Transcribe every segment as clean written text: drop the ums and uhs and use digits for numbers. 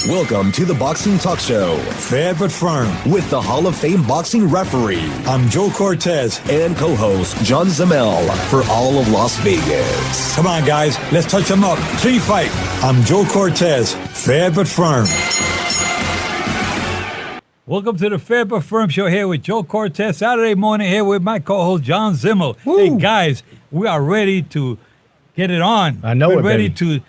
Welcome to the Boxing Talk Show. Fair but firm. With the Hall of Fame boxing referee. I'm Joe Cortez. And co-host John Zemel for all of Las Vegas. Come on, guys. Let's touch them up. Clean fight. I'm Joe Cortez. Fair but firm. Welcome to the Fair but Firm Show here with Joe Cortez. Saturday morning here with my co-host John Zemel. Woo. Hey, guys, we are ready to get it on. I know We're it, ready baby. to...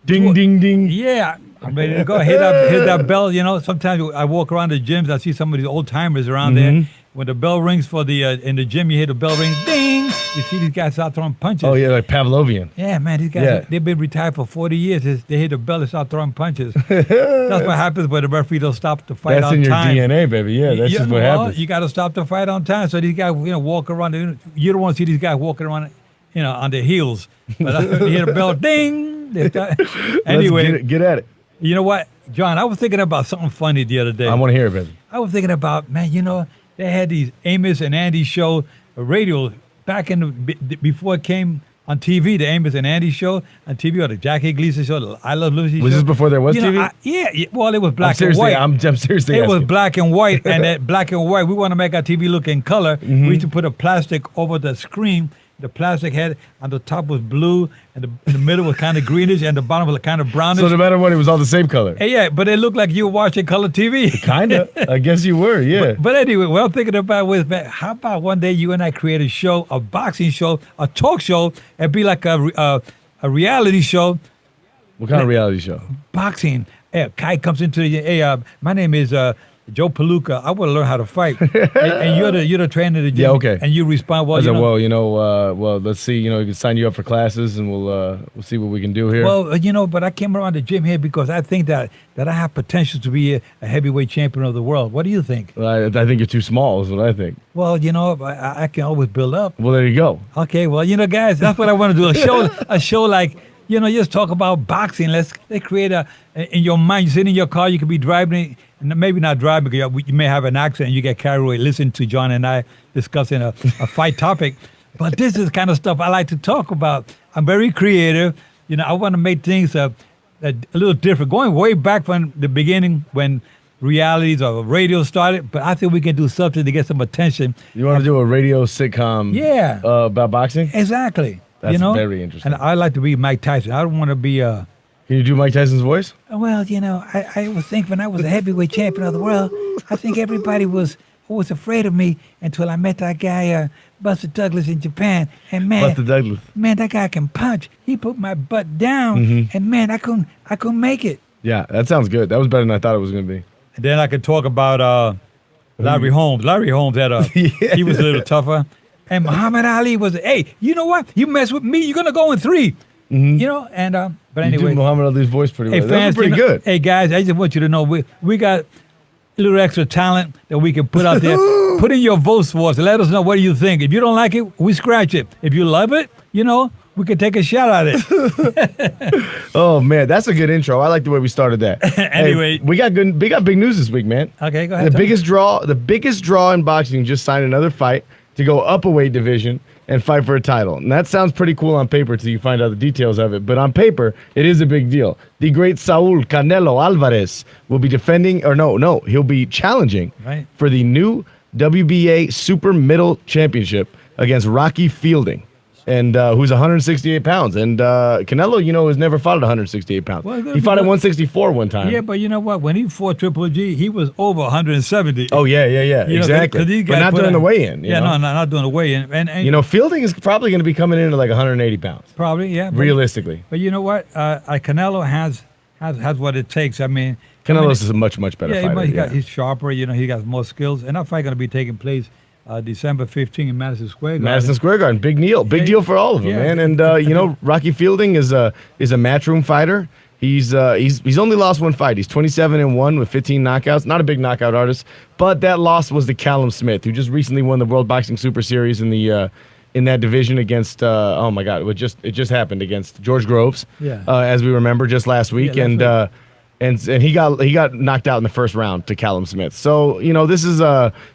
Ding, ding, ding. Yeah. I'm ready to go. Hit that bell. You know, sometimes I walk around the gyms. I see some of these old timers around there. When the bell rings for the in the gym, you hear the bell ring. Ding! You see these guys out throwing punches. Oh, yeah, like Pavlovian. Yeah, man. These guys, they've been retired for 40 years. They hit the bell and start throwing punches. That's what happens when the referee don't stop the fight on time. That's in your DNA, baby. Yeah, that's just what happens. You got to stop the fight on time. So these guys, walk around. You don't want to see these guys walking around, on their heels. But you hear the bell, ding! Anyway. Get at it. You know what, John? I was thinking about something funny the other day. I want to hear it, baby. I was thinking about, man, they had these Amos and Andy show, radio, back before it came on TV, the Amos and Andy show on TV, or the Jackie Iglesias show, the I Love Lucy show. Was this before there was TV? Yeah, well, it was black and white. I'm seriously It asking. was black and white, and that black and white, we want to make our TV look in color. We used to put a plastic over the screen. The plastic head on the top was blue, and the middle was kind of greenish, and the bottom was kind of brownish. So no matter what, it was all the same color. Yeah, but it looked like you were watching color TV. Kind of. I guess you were, yeah. But anyway, what I'm thinking about was, man, how about one day you and I create a show, a boxing show, a talk show, and be like a reality show. What kind of reality show? Boxing. Hey, a guy comes into the, my name is Joe Palooka. I want to learn how to fight, and you're the trainer of the gym. Yeah, okay. And you respond well. I said, well, let's see. We can sign you up for classes, and we'll see what we can do here. Well, but I came around the gym here because I think that I have potential to be a heavyweight champion of the world. What do you think? I think you're too small, is what I think. Well, I can always build up. Well, there you go. Okay, well, guys, that's what I want to do. A show like, just talk about boxing. Let's create in your mind. You sit in your car, you could be driving, maybe not driving because you may have an accident and you get carried away. Listen to John and I discussing a fight topic. But this is the kind of stuff I like to talk about. I'm very creative. I want to make things a little different. Going way back from the beginning when realities or radio started, but I think we can do something to get some attention. You want to do a radio sitcom about boxing? Exactly. That's very interesting. And I like to be Mike Tyson. I don't want to be Can you do Mike Tyson's voice? Well, I was thinking when I was a heavyweight champion of the world, I think everybody was afraid of me until I met that guy, Buster Douglas in Japan. And man, Buster Douglas. Man, that guy can punch. He put my butt down, and man, I couldn't make it. Yeah, that sounds good. That was better than I thought it was going to be. And then I could talk about Larry Holmes. Larry Holmes had he was a little tougher. And Muhammad Ali was, hey, you know what? You mess with me, you're going to go in 3. But anyway. You do Muhammad Ali's voice pretty well. Hey, fans, that was pretty good. Hey, guys, I just want you to know we got a little extra talent that we can put out there. Put in your votes for us. Let us know what do you think. If you don't like it, we scratch it. If you love it, we can take a shot at it. Oh, man, that's a good intro. I like the way we started that. Anyway. Hey, we got big news this week, man. Okay, go ahead. The biggest draw in boxing just signed another fight to go up a weight division and fight for a title. And that sounds pretty cool on paper till you find out the details of it. But on paper, it is a big deal. The great Saul Canelo Alvarez will be he'll be challenging for the new WBA Super Middle Championship against Rocky Fielding, and who's 168 pounds. And Canelo, has never fought at 168 pounds. Well, he fought at 168 one time. Yeah, but you know what? When he fought Triple G, he was over 170. Oh, yeah, exactly. But not during the weigh-in. Not during the weigh-in. And Fielding is probably going to be coming in at like 180 pounds. Probably, yeah. Realistically. But you know what? Canelo has what it takes. I mean, Canelo's a much better fighter. He's sharper. He got more skills. And that fight going to be taking place December 15th in Madison Square Garden. Madison Square Garden, big deal for all of them, man. And Rocky Fielding is a matchroom fighter. He's only lost one fight. He's 27-1 with 15 knockouts. Not a big knockout artist, but that loss was to Callum Smith, who just recently won the World Boxing Super Series in that division against it just happened against George Groves. As we remember just last week, and he got knocked out in the first round to Callum Smith. So, this is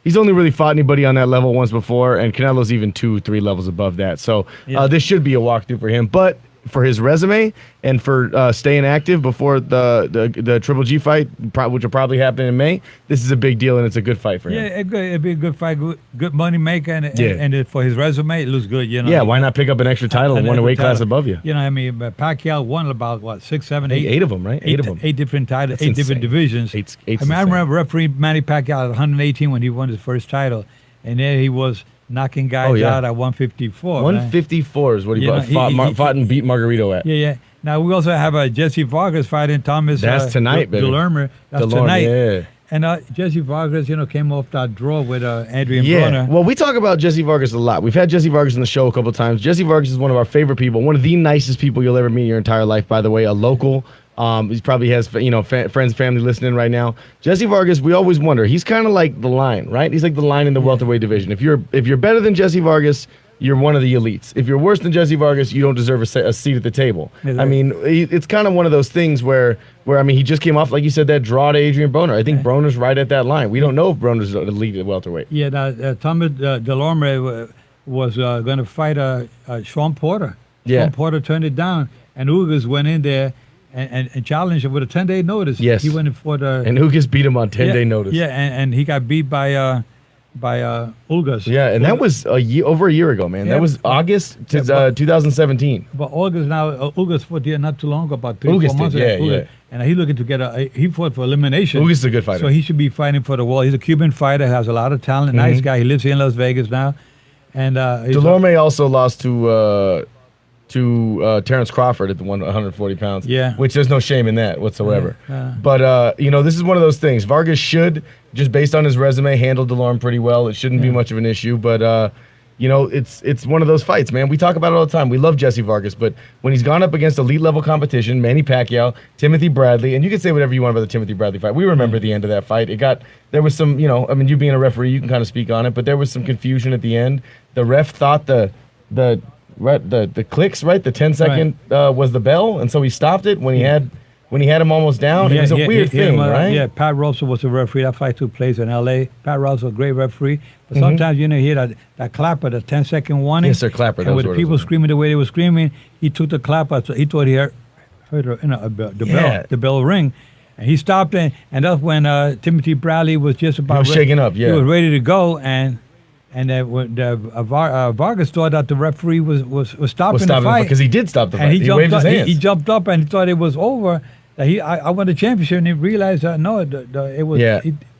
he's only really fought anybody on that level once before, and Canelo's even 2-3 levels above that. So this should be a walkthrough for him. But for his resume and for staying active before the Triple G fight, which will probably happen in May, this is a big deal and it's a good fight for him. Yeah, it'd be a good fight, good money maker, and for his resume, it looks good. Yeah, why not pick up an extra title and one weight class above you? I mean, Pacquiao won about what 6, 7, 8, 8 of them, right? 8 of them, 8 different titles, That's 8 different insane. divisions. Eight's I mean, I insane. remember refereeing Manny Pacquiao at 118 when he won his first title, and there he was knocking guys out at 154. 154 is what he fought and beat Margarito at. Yeah. Now we also have Jesse Vargas fighting Thomas. That's tonight, baby. Delerme. That's Delerme, tonight. yeah. And Jesse Vargas, came off that draw with Adrian Yeah. Broner. Well, we talk about Jesse Vargas a lot. We've had Jesse Vargas on the show a couple times. Jesse Vargas is one of our favorite people, one of the nicest people you'll ever meet in your entire life, by the way, a local. He probably has, friends, family listening right now. Jesse Vargas, we always wonder. He's kind of like the line, right? He's like the line in the welterweight division. If you're better than Jesse Vargas, you're one of the elites. If you're worse than Jesse Vargas, you don't deserve a seat at the table. Exactly. I mean, it's kind of one of those things where he just came off, like you said, that draw to Adrian Broner. I think Broner's right at that line. We don't know if Broner's an elite at welterweight. Yeah, Thomas Delerme was going to fight Sean Porter. Yeah. Sean Porter turned it down, and Ugas went in there and challenged him with a 10-day notice. Yes. He went in for the... And Ugas beat him on 10-day notice. Yeah, and he got beat by Ugas. Yeah, and that was over a year ago, man. Yeah, that was August 2017. But Ugas fought here not too long ago, about 3 or 4 months ago. Yeah. And he's looking to he fought for elimination. Ugas is a good fighter. So he should be fighting for the world. He's a Cuban fighter, has a lot of talent, nice guy. He lives here in Las Vegas now. And Delerme also lost to Terrence Crawford at the 140 pounds. Yeah. Which there's no shame in that whatsoever. Yeah. But, this is one of those things. Vargas should, just based on his resume, handle Delerme pretty well. It shouldn't be much of an issue. But, it's one of those fights, man. We talk about it all the time. We love Jesse Vargas. But when he's gone up against elite-level competition, Manny Pacquiao, Timothy Bradley, and you can say whatever you want about the Timothy Bradley fight. We remember the end of that fight. There was some, you being a referee, you can kind of speak on it, but there was some confusion at the end. The ref thought the clicks, right? The 10-second was the bell, and so he stopped it when he had him almost down. It was a weird thing, right? Yeah, Pat Russell was the referee. That fight took place in L.A. Pat Russell, a great referee. But sometimes, you hear that clapper, the 10-second warning. Yes, sir, clapper. And with the people screaming the way they were screaming, he took the clapper. So he thought he heard the bell ring. And he stopped, and that's when Timothy Bradley was just about shaking up, yeah. He was ready to go, and Vargas thought that the referee was stopping the fight because he did stop the fight. And he waved his hands. He jumped up and thought it was over. I won the championship, and he realized that it was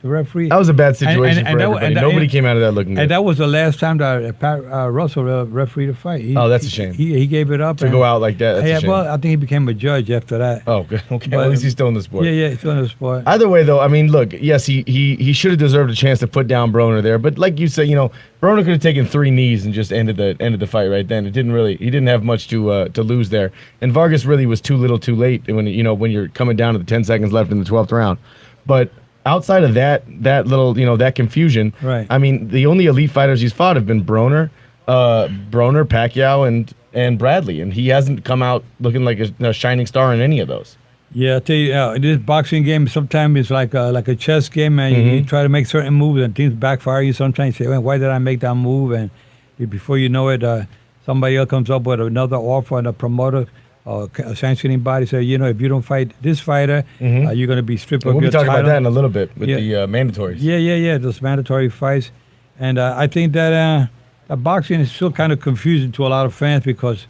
the referee. That was a bad situation for everybody. Nobody came out of that looking good. And that was the last time that Pat Russell refereed the fight. That's a shame. He gave it up to go out like that. That's a shame. Well, I think he became a judge after that. Oh, good. Okay. Well, at least he's still in the sport. Yeah, he's still in the sport. Either way, though, I mean, look, yes, he should have deserved a chance to put down Broner there, but like you said, Broner could have taken 3 knees and just ended the fight right then. He didn't have much to lose there, and Vargas really was too little, too late when you're coming down to the 10 seconds left in the 12th round. But outside of that little that confusion, right? I mean, the only elite fighters he's fought have been Broner, Pacquiao, and Bradley, and he hasn't come out looking like a shining star in any of those. Yeah, I tell you, this boxing game sometimes it's like a chess game, and you try to make certain moves, and things backfire you. Sometimes you say, well, "Why did I make that move?" And before you know it, somebody else comes up with another offer, and a promoter or a sanctioning body say, if you don't fight this fighter, you're going to be stripped of your title. We'll be talking about that in a little bit with the mandatories. Yeah, those mandatory fights, and I think that boxing is still kind of confusing to a lot of fans because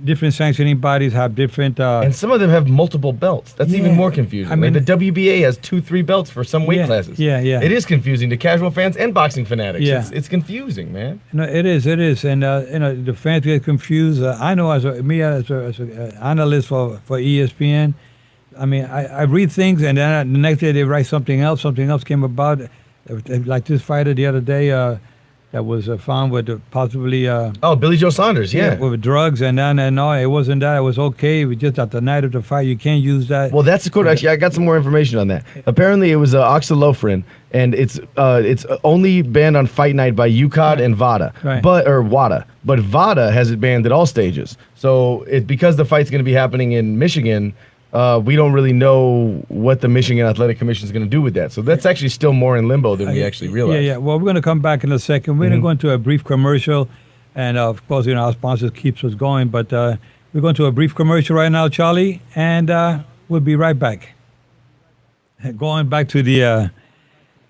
different sanctioning bodies have different... and some of them have multiple belts. That's even more confusing. I mean, the WBA has 2-3 belts for some weight classes. Yeah. It is confusing to casual fans and boxing fanatics. Yeah. It's confusing, man. No, it is. And, the fans get confused. I know as an analyst for ESPN, I mean, I read things, and then the next day they write something else. Something else came about. Like this fighter the other day... that was found with possibly... Billy Joe Saunders, yeah. With drugs, and no, it wasn't that. It was okay. It was just at the night of the fight. You can't use that. Well, that's the quote. Actually, I got some more information on that. Apparently, it was oxylofrin, and it's only banned on fight night by UCOD and VADA, WADA. But VADA has it banned at all stages. So because the fight's going to be happening in Michigan... we don't really know what the Michigan Athletic Commission is going to do with that. So that's actually still more in limbo than we actually realize. Yeah. Well, we're going to come back in a second. We're going to go into a brief commercial. And, of course, our sponsors keeps us going. But We're going to a brief commercial right now, Charlie, and we'll be right back. Going back to the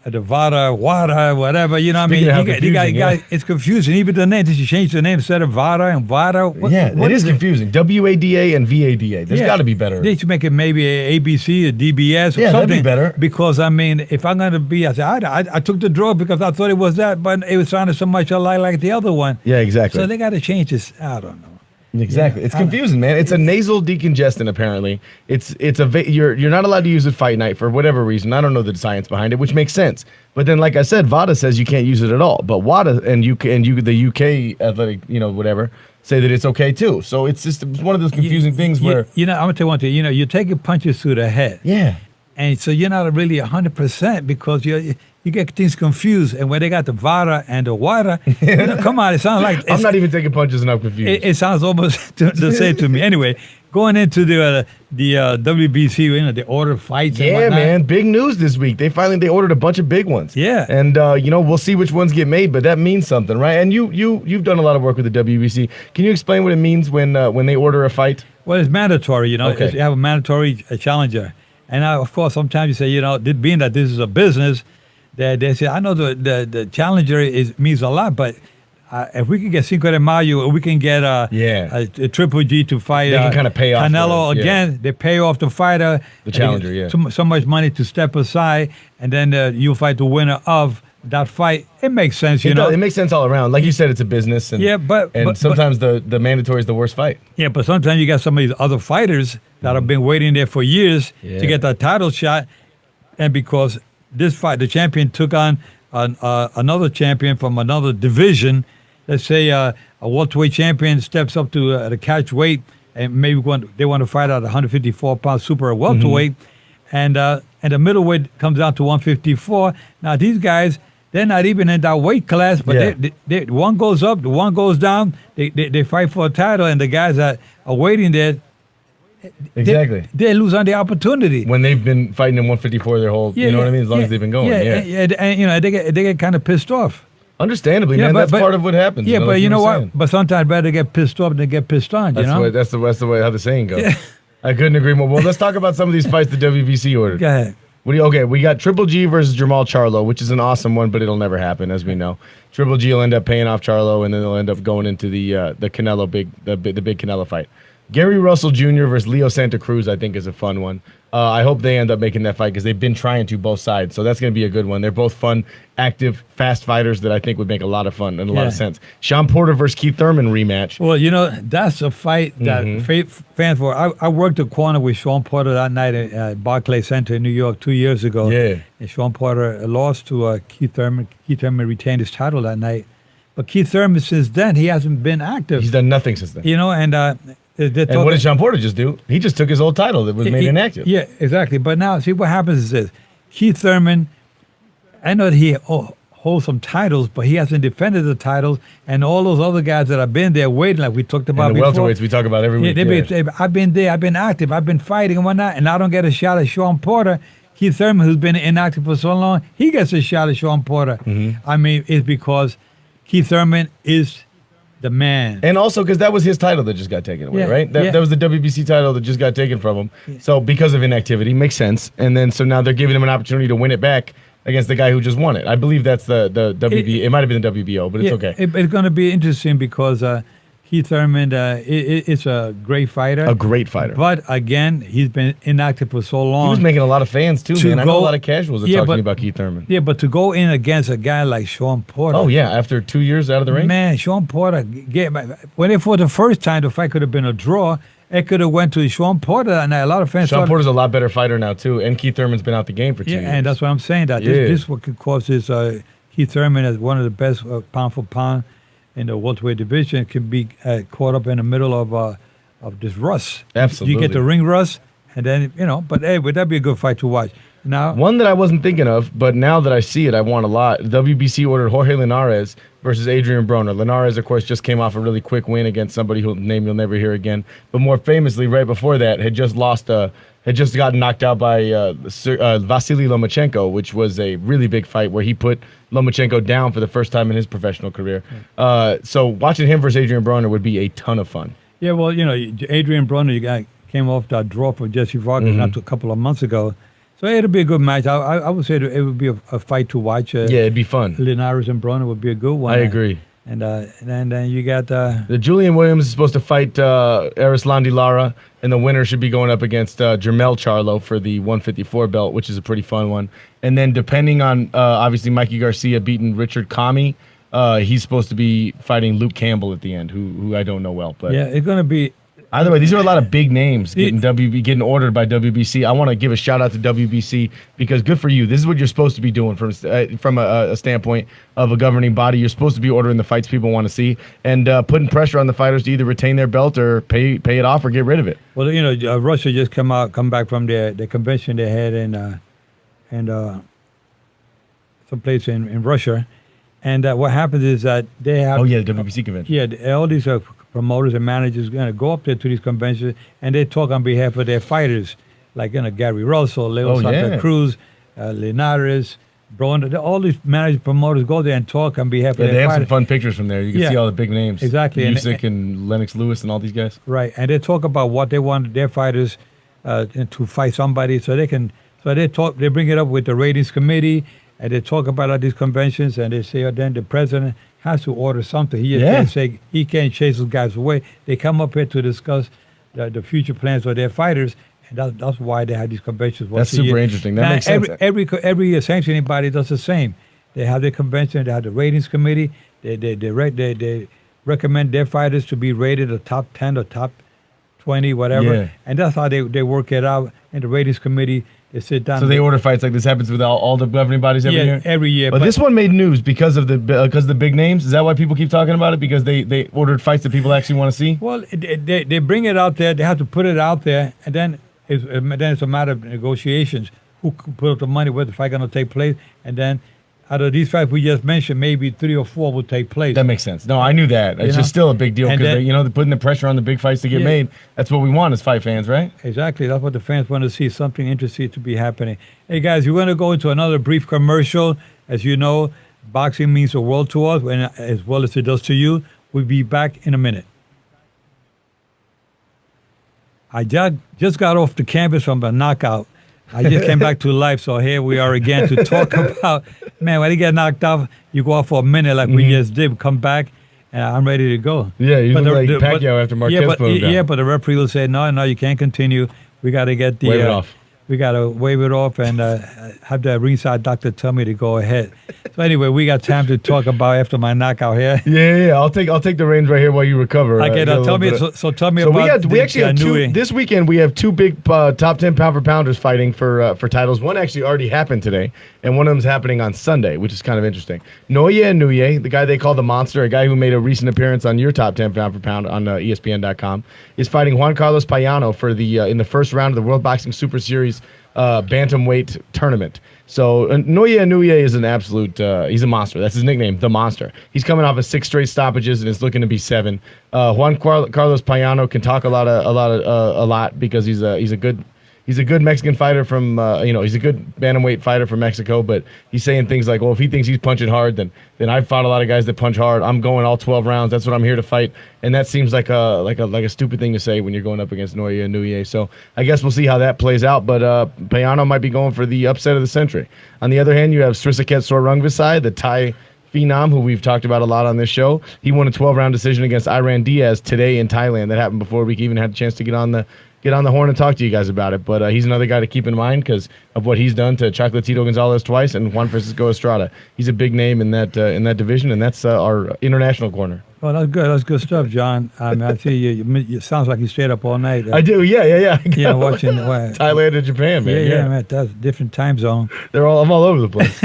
Vada, Wada, whatever, you know what I mean? You got, it's confusing. Even the name, did you change the name instead of Vada and Vada? It is confusing. WADA and VADA. There's got to be better. They should make it maybe a ABC, a DBS, or something. That'd be better. Because, I mean, if I'm going to be, I took the draw because I thought it was that, but it sounded so much alike like the other one. Yeah, exactly. So they got to change this. I don't know. Exactly. It's confusing, man. It's a nasal decongestant, apparently. You're not allowed to use it fight night for whatever reason. I don't know the science behind it, which makes sense. But then, like I said, VADA says you can't use it at all. But WADA and the UK athletic, whatever, say that it's okay too. So it's just one of those confusing things where... I'm going to tell you one thing. You're taking punches to the head. Yeah. And so you're not really 100% because you get things confused. And when they got the Vada and the Wada, come on, it sounds like... I'm not even taking punches and I'm confused. It sounds almost the same to me. Anyway, going into the WBC, they ordered fights and whatnot. Man, big news this week. They ordered a bunch of big ones. Yeah. And, we'll see which ones get made, but that means something, right? And you've done a lot of work with the WBC. Can you explain what it means when they order a fight? Well, it's mandatory, Okay. You have a mandatory challenger. And of course, sometimes you say, being that this is a business, they say, I know the challenger means a lot, but if we can get Cinco de Mayo, or we can get a Triple G to fight, they can kind of pay off Canelo again. They pay off the fighter, the challenger, so much money to step aside, and then you fight the winner of that fight. It makes sense, It makes sense all around. Like you said, it's a business, and but sometimes the mandatory is the worst fight. Yeah, but sometimes you got some of these other fighters that have been waiting there for years to get that title shot, and because this fight, the champion took on another champion from another division. Let's say a welterweight champion steps up to the catch weight, and maybe they want to fight at 154-pound super welterweight, and the middleweight comes down to 154. Now these guys, they're not even in that weight class, but they one goes up, the one goes down. They fight for a title, and the guys that are waiting there, exactly, they lose on the opportunity when they've been fighting in 154 their whole. You know what I mean? As long as they've been going. And they get kind of pissed off. Understandably, man. That's part of what happens. Yeah, but you know what? But sometimes better get pissed off than get pissed on. That's the way how the saying goes. Yeah. I couldn't agree more. Well, let's talk about some of these fights the WBC ordered. Go ahead. We got Triple G versus Jamal Charlo, which is an awesome one, but it'll never happen, as we know. Triple G will end up paying off Charlo, and then they'll end up going into the Canelo the big Canelo fight. Gary Russell Jr. versus Leo Santa Cruz, I think, is a fun one. I hope they end up making that fight because they've been trying to both sides. So that's going to be a good one. They're both fun, active, fast fighters that I think would make a lot of fun and a lot of sense. Sean Porter versus Keith Thurman rematch. Well, that's a fight that fans for. I worked the corner with Sean Porter that night at Barclays Center in New York 2 years ago. Yeah. And Sean Porter lost to Keith Thurman. Keith Thurman retained his title that night. But Keith Thurman, since then, he hasn't been active. He's done nothing since then. And what did Sean Porter just do? He just took his old title that was made inactive. Yeah, exactly. But now, see, what happens is this. Keith Thurman, I know that he holds some titles, but he hasn't defended the titles. And all those other guys that have been there waiting, like we talked about before. The welterweights we talk about every week. I've been there, I've been active, I've been fighting and whatnot, and I don't get a shot at Sean Porter. Keith Thurman, who's been inactive for so long, he gets a shot at Sean Porter. I mean, it's because Keith Thurman is the man. And also because that was his title that just got taken away, right? That was the WBC title that just got taken from him. Yeah. So because of inactivity, makes sense. And then so now they're giving him an opportunity to win it back against the guy who just won it. I believe that's the WBO. It might have been the WBO, but it's okay. It's going to be interesting because Keith Thurman is a great fighter. A great fighter. But again, he's been inactive for so long. He was making a lot of fans too, man. I know a lot of casuals are talking about Keith Thurman. Yeah, but to go in against a guy like Sean Porter. Oh, yeah, after 2 years out of the ring? Man, Sean Porter, when they fought the first time, the fight could have been a draw. It could have went to Sean Porter, and a lot of fans Sean Porter's a lot better fighter now, too, and Keith Thurman's been out the game for 2 years. Yeah, and that's what I'm saying. That this what could cause this Keith Thurman as one of the best pound for pound in the welterweight division can be caught up in the middle of this rust. Absolutely. You get the ring rust, and then, but hey, would that be a good fight to watch? Now, one that I wasn't thinking of, but now that I see it, I want a lot. WBC ordered Jorge Linares versus Adrian Broner. Linares, of course, just came off a really quick win against somebody whose name you'll never hear again. But more famously, right before that, had just gotten knocked out by Vasily Lomachenko, which was a really big fight where he put Lomachenko down for the first time in his professional career. So watching him versus Adrian Broner would be a ton of fun. Yeah, well, Adrian Broner, came off that draw for Jesse Vargas not a couple of months ago. So it'll be a good match. I would say it would be a fight to watch. Yeah, it'd be fun. Linares and Broner would be a good one. I agree. And then you got... the Julian Williams is supposed to fight Arislandi Lara, and the winner should be going up against Jermel Charlo for the 154 belt, which is a pretty fun one. And then depending on, obviously, Mikey Garcia beating Richard Kami, he's supposed to be fighting Luke Campbell at the end, who I don't know well. But yeah, it's going to be... Either way, these are a lot of big names getting ordered by WBC. I want to give a shout out to WBC because good for you. This is what you're supposed to be doing from a standpoint of a governing body. You're supposed to be ordering the fights people want to see and putting pressure on the fighters to either retain their belt or pay it off or get rid of it. Well, Russia just come back from the convention they had in someplace in Russia, and what happens is that they have the WBC convention. Yeah, all these promoters and managers going to go up there to these conventions and they talk on behalf of their fighters, like Gary Russell, Leo Santa Cruz, Linares, Braun. All these managers, promoters go there and talk on behalf of their fighters. They have some fun pictures from there. You can see all the big names. Exactly. Usyk and Lennox Lewis and all these guys. Right, and they talk about what they want their fighters to fight somebody, so they bring it up with the ratings committee, and they talk about at these conventions, and they say, then the president has to order something. He just can't say he can't chase those guys away. They come up here to discuss the future plans for their fighters, and that's why they have these conventions. That's super interesting. That makes sense. Every sanctioning body does the same. They have their convention. They have the ratings committee. They recommend their fighters to be rated a top 10 or top 20, whatever. Yeah. And that's how they work it out. And the ratings committee, they sit down. So they order fights like this happens with all the governing bodies every year? Yeah, every year. But this one made news because of the big names. Is that why people keep talking about it? Because they ordered fights that people actually want to see? Well, they bring it out there. They have to put it out there. And then it's a matter of negotiations. Who put up the money, where the fight going to take place. And then out of these fights we just mentioned, maybe 3 or 4 will take place. That makes sense. No, I knew that. It's just still a big deal because they're putting the pressure on the big fights to get made. That's what we want as fight fans, right? Exactly. That's what the fans want to see, something interesting to be happening. Hey, guys, we're going to go into another brief commercial. As you know, boxing means the world to us, and as well as it does to you. We'll be back in a minute. I just got off the campus from a knockout. I just came back to life, so here we are again to talk about, man, when you get knocked out, you go out for a minute like we just did, come back, and I'm ready to go. Yeah, you look like Pacquiao after Marquez put him down. Yeah, but the referee will say, no, you can't continue. We got to get wave it off. We got to wave it off and have the ringside doctor tell me to go ahead. So anyway, we got time to talk about after my knockout here. Yeah. I'll take the reins right here while you recover. Okay, tell me about. We actually have two this weekend. We have 2 big top 10 pound for pounders fighting for titles. One actually already happened today, and one of them is happening on Sunday, which is kind of interesting. Noye Nuye, the guy they call the Monster, a guy who made a recent appearance on your top 10 pound for pound on ESPN.com, is fighting Juan Carlos Payano for the in the first round of the World Boxing Super Series bantamweight tournament. So Noye Nuye is an absolute he's a monster. That's his nickname, the Monster. He's coming off of 6 straight stoppages and it's looking to be 7. Juan Carlos Payano can talk a lot because he's a good Mexican fighter from he's a good bantamweight fighter from Mexico, but he's saying things like, well, if he thinks he's punching hard, then I've fought a lot of guys that punch hard. I'm going all 12 rounds. That's what I'm here to fight. And that seems like a stupid thing to say when you're going up against Noye Nuye. So I guess we'll see how that plays out. But Payano might be going for the upset of the century. On the other hand, you have Srisaket Sorungvisai, the Thai phenom, who we've talked about a lot on this show. He won a 12-round decision against Iran Diaz today in Thailand. That happened before we even had a chance to get on the horn and talk to you guys about it. But he's another guy to keep in mind because of what he's done to Chocolatito Gonzalez twice and Juan Francisco Estrada. He's a big name in that division, and that's our international corner. Well, that's good. That's good stuff, John. I mean, I see you. It sounds like you stayed up all night. I do. Yeah. Yeah, watching Thailand and Japan, man. Yeah, man. That's a different time zone. I'm all over the place.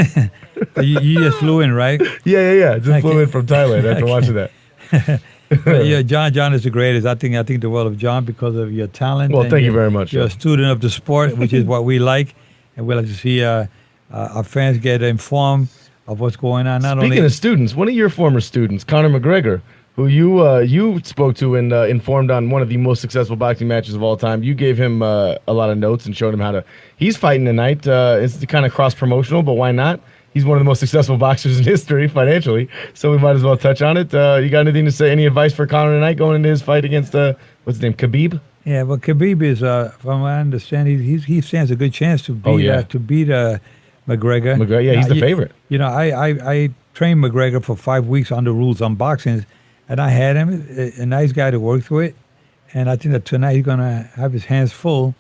you just flew in, right? Yeah. Just flew in from Thailand after watching that. But yeah, John is the greatest. I think the world of John because of your talent. Well, thank you very much. You're a student of the sport, which is what we like, and we like to see our fans get informed of what's going on. Speaking of students, one of your former students, Conor McGregor, who you spoke to and informed on one of the most successful boxing matches of all time. You gave him a lot of notes and showed him how to. He's fighting tonight. It's kind of cross promotional, but why not? he's one of the most successful boxers in history financially. So we might as well touch on it. You got anything to say? Any advice for Conor tonight going into his fight against what's his name, Khabib? Yeah, well, Khabib is, from what I understand, he stands a good chance to beat McGregor. McGregor, yeah, he's the favorite. You know, I trained McGregor for 5 weeks on the rules on boxing, and I had him, a nice guy to work with, and I think that tonight he's going to have his hands full.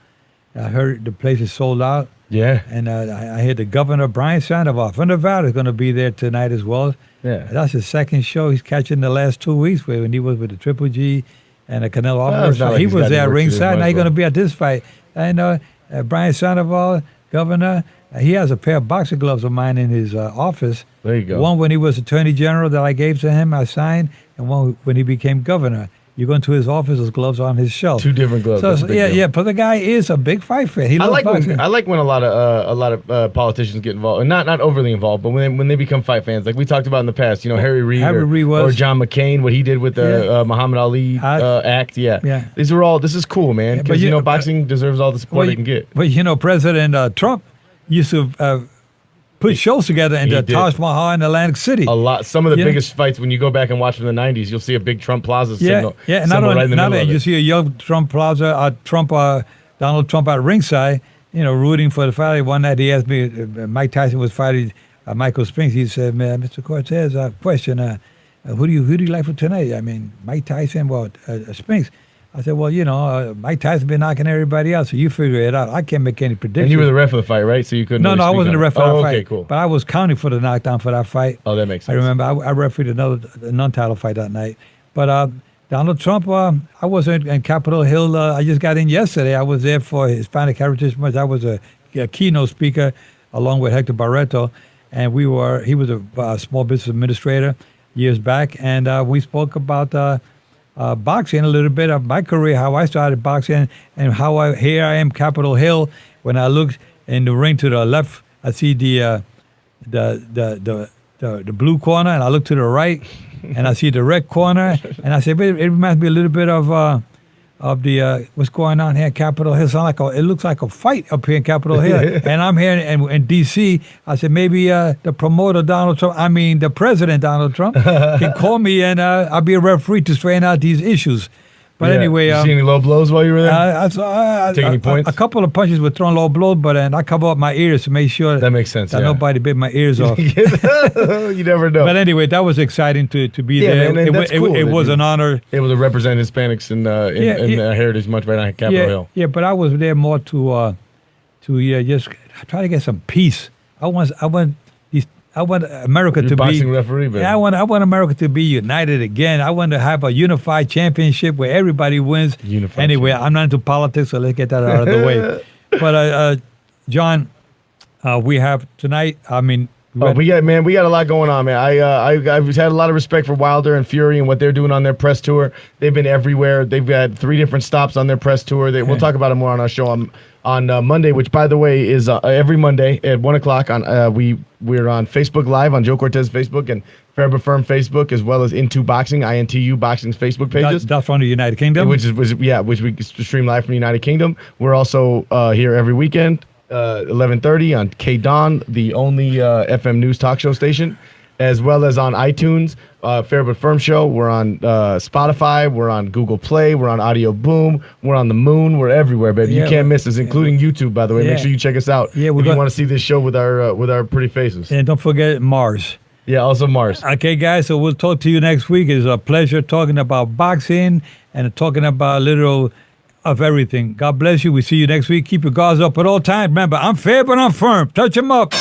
I heard the place is sold out. Yeah. And I heard the governor, Brian Sandoval from Nevada, is going to be there tonight as well. Yeah. That's his second show he's catching the last 2 weeks when he was with the Triple G and the Canelo Alvarez. Like he was there at ringside. Now he's going to be. be at this fight. I know Brian Sandoval, governor, he has a pair of boxing gloves of mine in his office. There you go. One when he was attorney general that I gave to him, I signed, and one when he became governor. You go into his office, his gloves are on his shelf. 2 different gloves. So yeah. But the guy is a big fight fan. He loves boxing. I like when a lot of politicians get involved, and not overly involved, but when they become fight fans, like we talked about in the past. You know, Harry Reid or John McCain, what he did with the Muhammad Ali act. Yeah. This is cool, man. Because boxing deserves all the support it can get. But President Trump used to put shows together in the Taj Mahal in Atlantic City. A lot. Some of the biggest fights, when you go back and watch from the 90s, you'll see a big Trump Plaza signal. Yeah, and not only you see a young Trump Plaza, Donald Trump at ringside, rooting for the fight. One night he asked me, Mike Tyson was fighting Michael Spinks. He said, "Man, Mr. Cortez, question, who do you like for tonight?" I mean, Mike Tyson, Spinks. I said, well, Mike Tyson been knocking everybody out, so you figure it out. I can't make any predictions. And you were the ref of the fight, right? So you couldn't. No, I wasn't the ref of that fight. Okay, cool. But I was counting for the knockdown for that fight. Oh, that makes sense. I remember I refereed another non-title fight that night. But Donald Trump, I wasn't in Capitol Hill. I just got in yesterday. I was there for Hispanic Heritage Month. I was a keynote speaker along with Hector Barreto, and he was a small business administrator years back, and we spoke about boxing a little bit of my career, how I started boxing, and how here I am, Capitol Hill. When I look in the ring to the left, I see the blue corner, and I look to the right, and I see the red corner, and I say, it reminds me a little bit of the what's going on here at Capitol Hill. It looks like a fight up here in Capitol Hill, and I'm here in D.C. I said maybe the promoter the President Donald Trump can call me, and I'll be a referee to straighten out these issues. But anyway, you see any low blows while you were there? I saw Take any points? A couple of punches were thrown low blows, but I cover up my ears to make sure that makes sense. That nobody bit my ears off. You never know. But anyway, that was exciting to be there. Man, it was an honor. Able to represent Hispanics in Heritage Month right on Capitol Hill. Yeah, but I was there more to just try to get some peace. I want America to be boxing referee, man. Yeah, I want America to be united again. I want to have a unified championship where everybody wins. Anyway, I'm not into politics, so let's get that out of the way. But John, we have tonight. I mean, we got a lot going on, man. I've had a lot of respect for Wilder and Fury and what they're doing on their press tour. They've been everywhere. They've had 3 different stops on their press tour. We'll talk about it more on our show on Monday, which, by the way, is every Monday at 1 o'clock. We're on Facebook Live on Joe Cortez Facebook and Fair But Firm Facebook, as well as Into Boxing, INTU Boxing's Facebook pages. That's from the United Kingdom, which we stream live from the United Kingdom. We're also here every weekend, 11:30 on K-Dawn, the only FM news talk show station, as well as on iTunes, Fair But Firm Show. We're on Spotify. We're on Google Play. We're on Audio Boom. We're on the Moon. We're everywhere, baby. You can't miss us, including YouTube, by the way. Make sure you check us out if you want to see this show with our pretty faces. And don't forget Mars. Yeah, also Mars. Okay, guys, so we'll talk to you next week. It's a pleasure talking about boxing and talking about a little of everything. God bless you. We see you next week. Keep your guards up at all times. Remember, I'm fair, but I'm firm. Touch them up.